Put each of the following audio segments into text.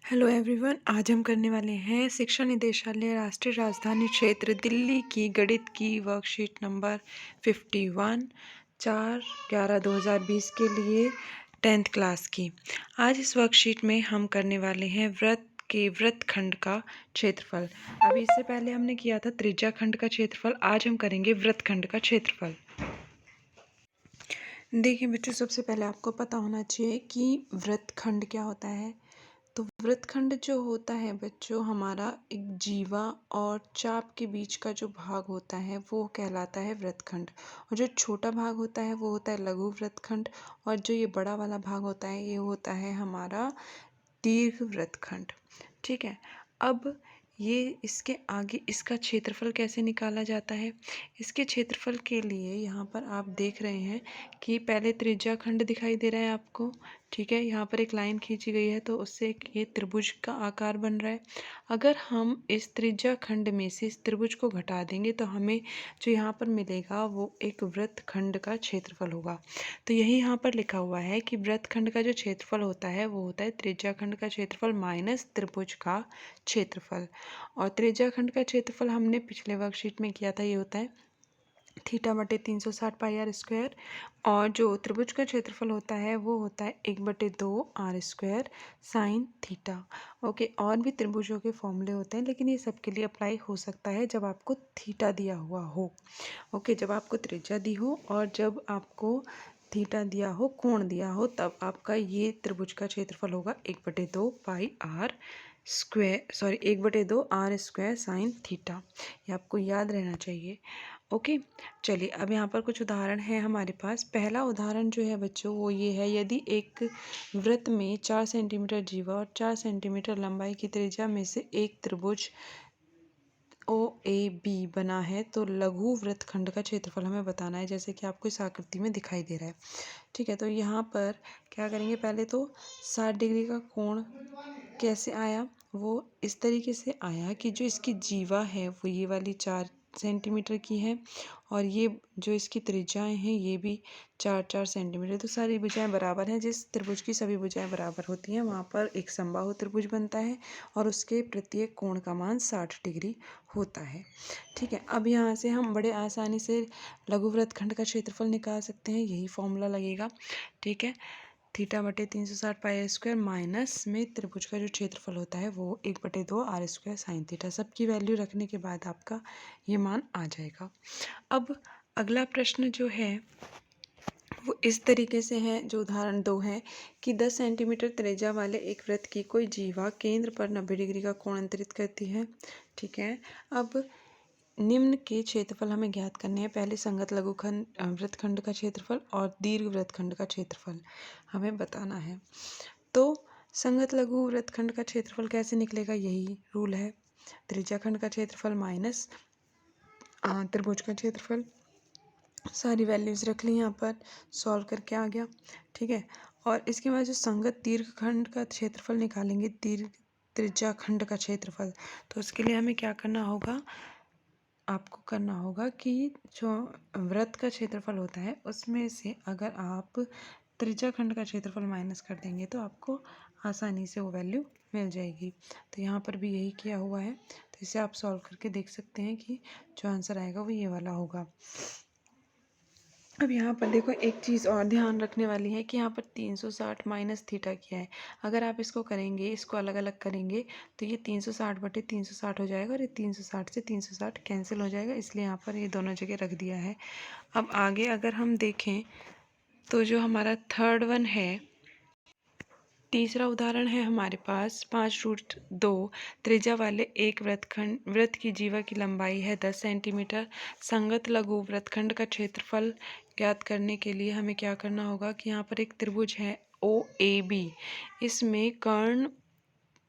Hello everyone. आज हम करने वाले हैं शिक्षा निदेशालय राष्ट्रीय राजधानी क्षेत्र दिल्ली की गणित की वर्कशीट नंबर 51 4/11/2020 के लिए 10th क्लास की। आज इस वर्कशीट में हम करने वाले हैं वृत्तखंड का क्षेत्रफल। अभी इससे पहले हमने किया था त्रिज्या खंड का क्षेत्रफल। आज हम करेंगे वृत्तखंड का क्षेत्रफल। देखिए बच्चों, सबसे पहले आपको पता होना चाहिए कि वृत्तखंड क्या होता है। तो वृत्तखंड जो होता है बच्चों, हमारा एक जीवा और चाप के बीच का जो भाग होता है वो कहलाता है वृत्तखंड। और जो छोटा भाग होता है वो होता है लघु वृत्तखंड। और जो ये बड़ा वाला भाग होता है ये होता है हमारा दीर्घ वृत्तखंड। ठीक है। अब ये इसके आगे इसका क्षेत्रफल कैसे निकाला जाता है। इसके क्षेत्रफल के लिए यहाँ पर आप देख रहे हैं कि पहले त्रिज्या खंड दिखाई दे रहा है आपको। ठीक है, यहाँ पर एक लाइन खींची गई है तो उससे ये त्रिभुज का आकार बन रहा है। अगर हम इस त्रिज्या खंड में से इस त्रिभुज को घटा देंगे तो हमें जो यहाँ पर मिलेगा वो एक वृत्तखंड का क्षेत्रफल होगा। तो यही यहाँ पर लिखा हुआ है कि वृत्तखंड का जो क्षेत्रफल होता है वो होता है त्रिज्या खंड का क्षेत्रफल माइनस त्रिभुज का क्षेत्रफल। और त्रिज्या खंड का क्षेत्रफल हमने पिछले वर्कशीट में किया था, ये होता है θ/360πr²। और जो त्रिभुज का क्षेत्रफल होता है वो होता है 1/2r² साइन थीटा। ओके, और भी त्रिभुजों के फॉर्मूले होते हैं लेकिन ये सबके लिए अप्लाई हो सकता है जब आपको थीटा दिया हुआ हो। ओके, जब आपको त्रिज्या दी हो और जब आपको थीटा दिया हो, कोण दिया हो, तब आपका ये त्रिभुज का क्षेत्रफल होगा 1/2r² साइन थीटा। ये आपको याद रहना चाहिए। ओके, चलिए अब यहाँ पर कुछ उदाहरण हैं हमारे पास। पहला उदाहरण जो है बच्चों वो ये है, यदि एक वृत्त में 4 सेंटीमीटर जीवा और 4 सेंटीमीटर लंबाई की त्रिज्या में से एक त्रिभुज OAB बना है तो लघु वृत्तखंड का क्षेत्रफल हमें बताना है, जैसे कि आपको इस आकृति में दिखाई दे रहा है। ठीक है, तो यहाँ पर क्या करेंगे, पहले तो 60 डिग्री का कोण कैसे आया, वो इस तरीके से आया कि जो इसकी जीवा है वो ये वाली 4 सेंटीमीटर की है और ये जो इसकी त्रिज्याएं हैं ये भी 4-4 सेंटीमीटर। तो सारी भुजाएं बराबर हैं। जिस त्रिभुज की सभी भुजाएं बराबर होती हैं वहाँ पर एक समबाहु त्रिभुज बनता है और उसके प्रत्येक कोण का मान 60 डिग्री होता है। ठीक है, अब यहाँ से हम बड़े आसानी से लघु वृत्तखंड का क्षेत्रफल निकाल सकते हैं। यही फॉर्मूला लगेगा। ठीक है, θ/360πr² माइनस में त्रिभुज का जो क्षेत्रफल होता है वो 1/2r² साइन थीटा। सबकी वैल्यू रखने के बाद आपका ये मान आ जाएगा। अब अगला प्रश्न जो है वो इस तरीके से है, जो उदाहरण 2 है कि 10 सेंटीमीटर त्रिज्या वाले एक वृत्त की कोई जीवा केंद्र पर 90 डिग्री का कोण अंतरित करती है। ठीक है, अब निम्न के क्षेत्रफल हमें ज्ञात करने हैं। पहले संगत लघुखंड वृत्तखंड का क्षेत्रफल और दीर्घ वृत्तखंड का क्षेत्रफल हमें बताना है। तो संगत लघु वृत्तखंड का क्षेत्रफल कैसे निकलेगा, यही रूल है। त्रिज्या खंड का क्षेत्रफल माइनस त्रिभुज का क्षेत्रफल। सारी वैल्यूज़ रख ली, यहाँ पर सॉल्व करके आ गया। ठीक है, और इसके बाद जो संगत दीर्घ खंड का क्षेत्रफल निकालेंगे, दीर्घ त्रिज्या खंड का क्षेत्रफल, तो उसके लिए हमें क्या करना होगा, आपको करना होगा कि जो वृत्त का क्षेत्रफल होता है उसमें से अगर आप त्रिज्या खंड का क्षेत्रफल माइनस कर देंगे तो आपको आसानी से वो वैल्यू मिल जाएगी। तो यहाँ पर भी यही किया हुआ है। तो इसे आप सॉल्व करके देख सकते हैं कि जो आंसर आएगा वो ये वाला होगा। अब यहाँ पर देखो, एक चीज़ और ध्यान रखने वाली है कि यहाँ पर 360 माइनस थीटा किया है। अगर आप इसको करेंगे, इसको अलग अलग करेंगे तो ये 360/360 हो जाएगा और ये 360 से 360 कैंसिल हो जाएगा, इसलिए यहाँ पर ये दोनों जगह रख दिया है। अब आगे अगर हम देखें तो जो हमारा थर्ड वन है, तीसरा उदाहरण है हमारे पास 5√2 त्रिज्या वाले एक वृत्त की जीवा की लंबाई है 10 सेंटीमीटर। संगत लघु वृत्तखंड का क्षेत्रफल ज्ञात करने के लिए हमें क्या करना होगा कि यहाँ पर एक त्रिभुज है OAB। इसमें कर्ण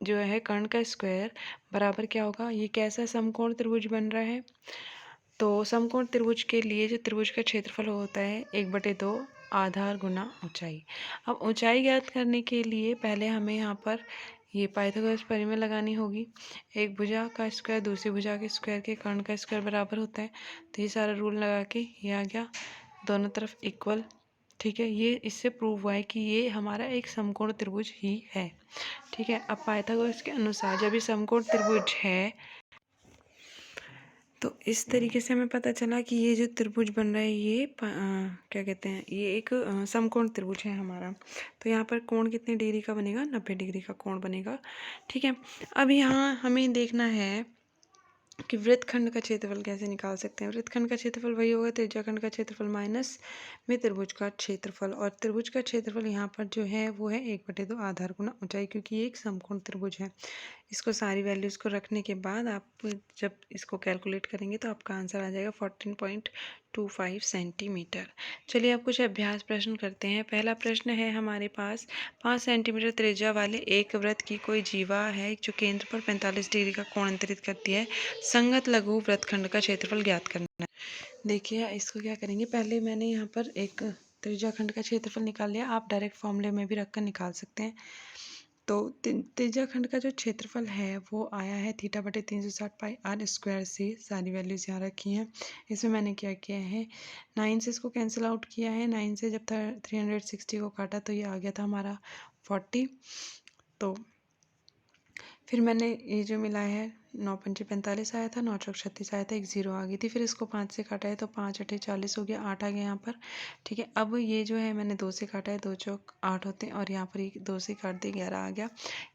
जो है, कर्ण का स्क्वायर बराबर क्या होगा, ये कैसा समकोण त्रिभुज बन रहा है। तो समकोण त्रिभुज के लिए जो त्रिभुज का क्षेत्रफल होता है 1/2 आधार गुना ऊंचाई। अब ऊंचाई ज्ञात करने के लिए पहले हमें यहाँ पर ये पाइथागोरस परिमेय लगानी होगी। एक भुजा का स्क्वायर दूसरी भुजा के स्क्वायर के कर्ण का स्क्वायर बराबर होता है। तो ये सारा रूल लगा के ये आ गया, दोनों तरफ इक्वल ठीक है, ये इससे प्रूव हुआ है कि ये हमारा एक समकोण त्रिभुज ही है। ठीक है, अब पाइथागोरस के अनुसार जब ये समकोण त्रिभुज है तो इस तरीके से हमें पता चला कि ये जो त्रिभुज बन रहा है ये क्या कहते हैं, ये एक समकोण त्रिभुज है हमारा। तो यहाँ पर कोण कितने डिग्री का बनेगा, 90 डिग्री का कोण बनेगा। ठीक है, अब यहाँ हमें देखना है कि वृत्तखंड का क्षेत्रफल कैसे निकाल सकते हैं। वृत्तखंड का क्षेत्रफल वही होगा त्रिज्याखंड का क्षेत्रफल माइनस में त्रिभुज का क्षेत्रफल, और त्रिभुज का क्षेत्रफल यहाँ पर जो है वो है 1/2 आधार गुना ऊंचाई, क्योंकि ये एक समकोण त्रिभुज है। इसको सारी वैल्यूज़ को रखने के बाद आप जब इसको कैलकुलेट करेंगे तो आपका आंसर आ जाएगा 14.25 सेंटीमीटर। चलिए अब कुछ अभ्यास प्रश्न करते हैं। पहला प्रश्न है हमारे पास, 5 सेंटीमीटर त्रिज्या वाले एक वृत्त की कोई जीवा है जो केंद्र पर 45 डिग्री का कोण अंतरित करती है। संगत लघु वृत्तखंड का क्षेत्रफल ज्ञात करना है। देखिए इसको क्या करेंगे, पहले मैंने यहाँ पर एक त्रिज्याखंड का क्षेत्रफल निकाल लिया, आप डायरेक्ट फॉर्मूले में भी रखकर निकाल सकते हैं। तो त्रिज्याखंड का जो क्षेत्रफल है वो आया है θ/360 पाई r स्क्वायर से। सारी वैल्यूज़ यहाँ रखी हैं। इसमें मैंने क्या किया है, 9 से इसको कैंसिल आउट किया है। 9 से जब 360 को काटा तो ये आ गया था हमारा 40। तो फिर मैंने ये जो मिला है 9×5 45 आया था, 9×4 36 आया था, एक 0 आ गई थी। फिर इसको 5 से काटा है तो 5×8 40 हो गया, 8 आ गया यहाँ पर। ठीक है, अब ये जो है मैंने 2 से काटा है, 2×4 8 होते हैं, और यहाँ पर 2 से काट दिए 11 आ गया।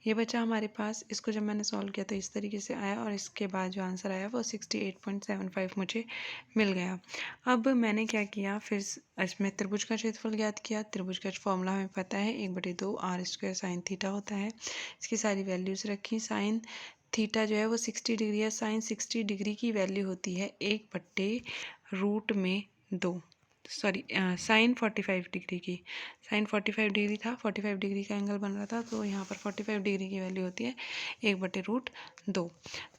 ये बचा हमारे पास। इसको जब मैंने सॉल्व किया तो इस तरीके से आया, और इसके बाद जो आंसर आया वो 68.75 मुझे मिल गया। अब मैंने क्या किया, फिर इसमें त्रिभुज का क्षेत्रफल ज्ञात किया। त्रिभुज का फॉर्मूला हमें पता है 1/2 r² साइन थीटा होता है। इसकी सारी वैल्यूज़ रखी। साइन थीटा जो है वो 60 डिग्री है। साइन 60 डिग्री की वैल्यू होती है 1/√2। सॉरी, साइन 45 डिग्री की, साइन 45 डिग्री था, 45 डिग्री का एंगल बन रहा था, तो यहाँ पर 45 डिग्री की वैल्यू होती है 1/√2।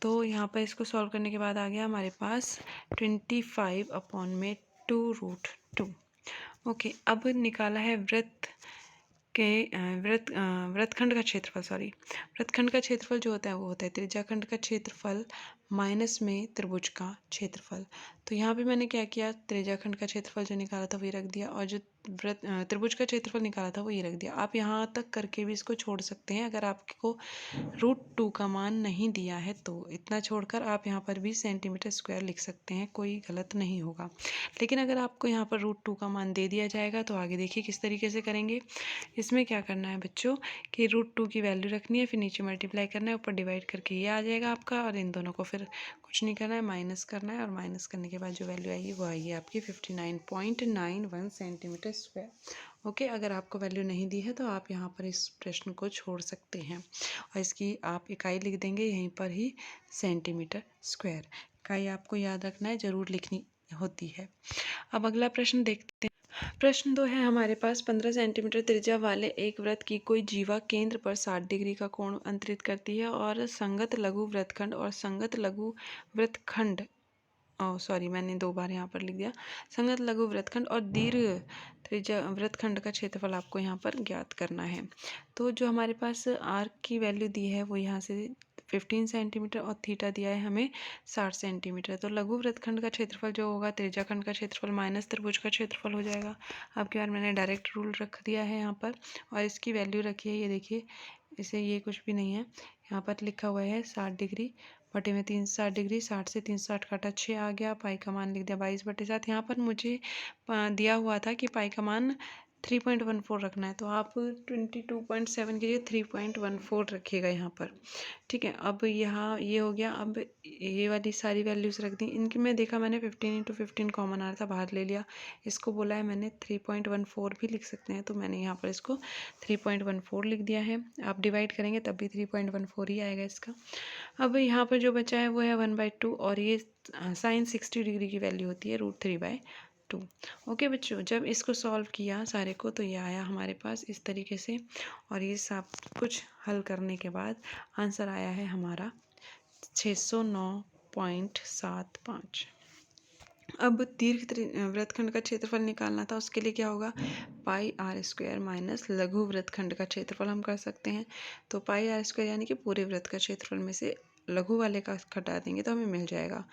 तो यहाँ पर इसको सॉल्व करने के बाद आ गया हमारे पास 25/2√2। ओके, अब निकाला है वृत्तखंड का क्षेत्रफल। सॉरी, वृत्तखंड का क्षेत्रफल जो होता है वो होता है त्रिज्याखंड का क्षेत्रफल माइनस में त्रिभुज का क्षेत्रफल। तो यहाँ पे मैंने क्या किया, त्रिज्याखंड का क्षेत्रफल जो निकाला था वही रख दिया, और जो त्रिभुज का क्षेत्रफल निकाला था वही रख दिया। आप यहाँ तक करके भी इसको छोड़ सकते हैं, अगर आपको √2 का मान नहीं दिया है तो इतना छोड़कर आप यहाँ पर भी सेंटीमीटर स्क्वायर लिख सकते हैं, कोई गलत नहीं होगा। लेकिन अगर आपको यहाँ पर √2 का मान दे दिया जाएगा तो आगे देखिए किस तरीके से करेंगे। इसमें क्या करना है बच्चों कि √2 की वैल्यू रखनी है, फिर नीचे मल्टीप्लाई करना है, ऊपर डिवाइड करके ये आ जाएगा आपका, और इन दोनों को फिर कुछ नहीं करना है, माइनस करना है, और माइनस करने के बाद जो वैल्यू आएगी वो आएगी आपकी 59.91 सेंटीमीटर स्क्वायर। ओके, अगर आपको वैल्यू नहीं दी है तो आप यहाँ पर इस प्रश्न को छोड़ सकते हैं, और इसकी आप इकाई लिख देंगे यहीं पर ही, सेंटीमीटर स्क्वायर। इकाई आपको याद रखना है, ज़रूर लिखनी होती है। अब अगला प्रश्न देखते हैं। प्रश्न 2 है हमारे पास, 15 सेंटीमीटर त्रिज्या वाले एक वृत्त की कोई जीवा केंद्र पर 60 डिग्री का कोण अंतरित करती है, और संगत लघु वृत्तखंड और संगत लघु वृत्तखंड, सॉरी मैंने 2 बार यहाँ पर लिख दिया, संगत लघु वृत्तखंड और दीर्घ त्रिज्या वृत्तखंड का क्षेत्रफल आपको यहाँ पर ज्ञात करना है। तो जो हमारे पास आर की वैल्यू दी है वो यहाँ से 15 सेंटीमीटर, और थीटा दिया है हमें 60 सेंटीमीटर। तो लघु वृत्तखंड का क्षेत्रफल जो होगा त्रिज्याखंड का क्षेत्रफल माइनस त्रिभुज का क्षेत्रफल हो जाएगा। अब की बार मैंने डायरेक्ट रूल रख दिया है यहाँ पर, और इसकी वैल्यू रखी है, ये देखिए, इसे ये कुछ भी नहीं है, यहाँ पर लिखा हुआ है 60 डिग्री बटे में 360 डिग्री, 60 से 360 काटा 6 आ गया, पाई का मान लिख दिया 22/7। यहाँ पर मुझे दिया हुआ था कि पाई का मान 3.14 रखना है, तो आप 22.7 कीजिए, 3.14 रखिएगा यहाँ पर। ठीक है, अब यहाँ ये हो गया। अब ये वाली सारी वैल्यूज़ रख दी, इनकी मैं देखा, मैंने 15×15 कॉमन आ रहा था, बाहर ले लिया। इसको बोला है मैंने 3.14 भी लिख सकते हैं, तो मैंने यहाँ पर इसको 3.14 लिख दिया है। आप डिवाइड करेंगे तब भी 3.14 ही आएगा इसका। अब यहाँ पर जो बचा है वो है 1/2, और ये साइन 60 डिग्री की वैल्यू होती है √3/2। ओके बच्चों, जब इसको सॉल्व किया सारे को तो ये आया हमारे पास इस तरीके से, और ये सब कुछ हल करने के बाद आंसर आया है हमारा 609.75। अब दीर्घ वृत्तखंड का क्षेत्रफल निकालना था, उसके लिए क्या होगा, पाई r² माइनस लघु वृत्तखंड का क्षेत्रफल हम कर सकते हैं। तो पाई r² यानी कि पूरे वृत्त का क्षेत्रफल में से लघु वाले का घटा देंगे तो हमें मिल जाएगा।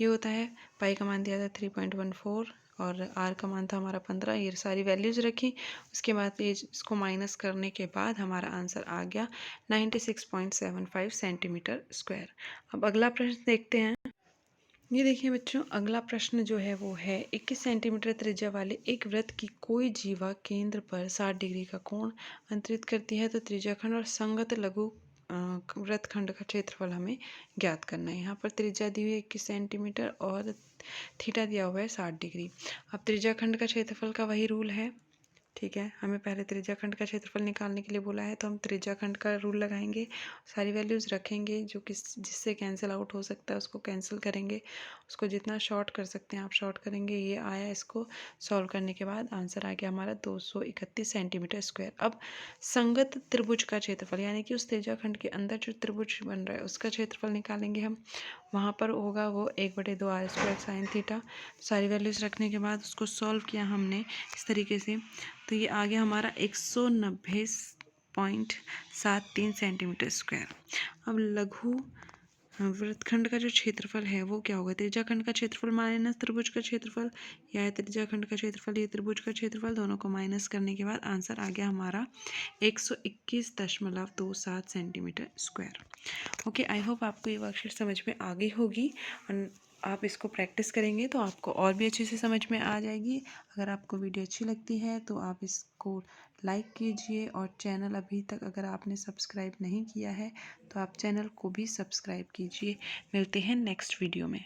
ये होता है, पाई का मान दिया था 3.14, और आर का मान था हमारा 15। ये सारी वैल्यूज़ रखी। उसके बाद ये इसको माइनस करने के बाद हमारा आंसर आ गया 96.75 सेंटीमीटर स्क्वायर। अब अगला प्रश्न देखते हैं। ये देखिए बच्चों, अगला प्रश्न जो है वो है 21 सेंटीमीटर त्रिज्या वाले एक वृत्त की कोई जीवा केंद्र पर 60 डिग्री का कोण अंतरित करती है, तो त्रिज्याखंड और संगत लघु वृत्तखंड का क्षेत्रफल हमें ज्ञात करना है। यहाँ पर त्रिज्या दी हुई है 21 सेंटीमीटर और थीटा दिया हुआ है 60 डिग्री। अब त्रिज्याखंड का क्षेत्रफल का वही रूल है, ठीक है। हमें पहले त्रिज्याखंड का क्षेत्रफल निकालने के लिए बोला है, तो हम त्रिज्याखंड का रूल लगाएंगे, सारी वैल्यूज़ रखेंगे, जो कि जिससे कैंसिल आउट हो सकता है उसको कैंसिल करेंगे, उसको जितना शॉर्ट कर सकते हैं आप शॉर्ट करेंगे। ये आया, इसको सॉल्व करने के बाद आंसर आ गया हमारा 231 सेंटीमीटर स्क्वायर। अब संगत त्रिभुज का क्षेत्रफल, यानी कि उस त्रिज्याखंड के अंदर जो त्रिभुज बन रहा है उसका क्षेत्रफल निकालेंगे हम। वहाँ पर होगा वो 1/2 आर स्क्वायर साइन थीटा। सारी वैल्यूज़ रखने के बाद उसको सॉल्व किया हमने इस तरीके से, तो ये आ गया हमारा 190.73 सेंटीमीटर स्क्वायर। अब लघु वृत्तखंड का जो क्षेत्रफल है वो क्या होगा, त्रिज्याखंड का क्षेत्रफल माइनस त्रिभुज का क्षेत्रफल, या है त्रिज्याखंड का क्षेत्रफल ये त्रिभुज का क्षेत्रफल, दोनों को माइनस करने के बाद आंसर आ गया हमारा 121.27 centimetre square. Okay, I hope आपको ये वर्कशीट समझ में आ गई होगी और आप इसको प्रैक्टिस करेंगे तो आपको और भी अच्छे से समझ में आ जाएगी। अगर आपको वीडियो अच्छी लगती है तो आप इसको लाइक कीजिए, और चैनल अभी तक अगर आपने सब्सक्राइब नहीं किया है तो आप चैनल को भी सब्सक्राइब कीजिए। मिलते हैं नेक्स्ट वीडियो में।